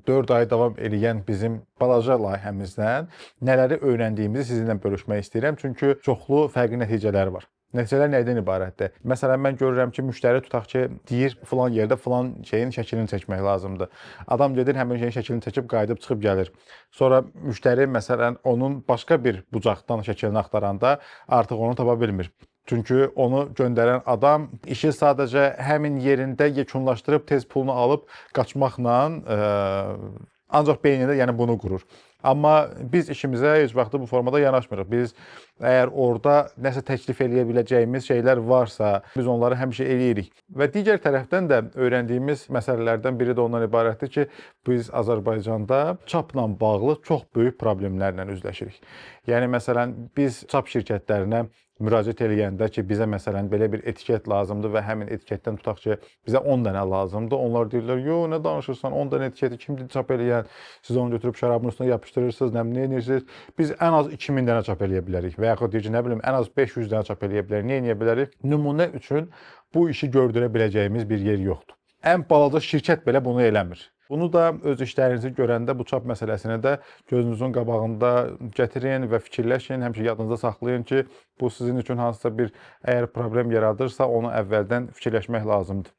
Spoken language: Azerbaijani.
4 ay davam edən bizim balaca layihəmizdən nələri öyrəndiyimizi sizinlə bölüşmək istəyirəm. Çünki çoxlu fərqli nəticələri var. Nəticələr nədən ibarətdir? Məsələn, mən görürəm ki, müştəri tutaq ki, deyir, filan yerdə filan şeyin şəklini çəkmək lazımdır. Adam gedir, həmin şeyin şəklini çəkib, qayıdıb çıxıb gəlir. Sonra müştəri, məsələn, onun başqa bir bucaqdan şəklini axtaranda artıq onu tapa bilmir. Çünki onu göndərən adam işi sadəcə həmin yerində yekunlaşdırıb, tez pulunu alıb qaçmaqla ancaq beynində yəni bunu qurur. Amma biz işimizə heç vaxt bu formada yanaşmırıq. Biz əgər orada nəsə təklif eləyə biləcəyimiz şeylər varsa, biz onları həmişə eləyirik. Və digər tərəfdən də öyrəndiyimiz məsələlərdən biri də ondan ibarətdir ki, biz Azərbaycanda çapla bağlı çox böyük problemlərlə üzləşirik. Yəni məsələn, biz çap şirkətlərinə müraciət eləyəndə ki, bizə məsələn belə bir etiket lazımdır və həmin etiketdən tutaq ki, bizə 10 dənə lazımdır. Onlar deyirlər, "Yo, nə danışırsan? 10 dənə etiketi kimdir çap eləyən? Siz onu götürüb şərabın üstünə yapışdırırsınız, nə edirsiniz? Biz ən az 2000 dənə çap eləyə bilərik və yaxud deyir ki, nə bilim, ən az 500 dənə çap eləyə bilərik. Nə edə bilərik? Nümunə üçün bu işi gördürə biləcəyimiz bir yer yoxdur. Ən balaca şirkət belə bunu eləmir. Bunu da öz işlərinizi görəndə bu çap məsələsini də gözünüzün qabağında gətirin və fikirləşin, həmişə yadınızda saxlayın ki, bu sizin üçün hansısa bir əgər problem yaradırsa, onu əvvəldən fikirləşmək lazımdır.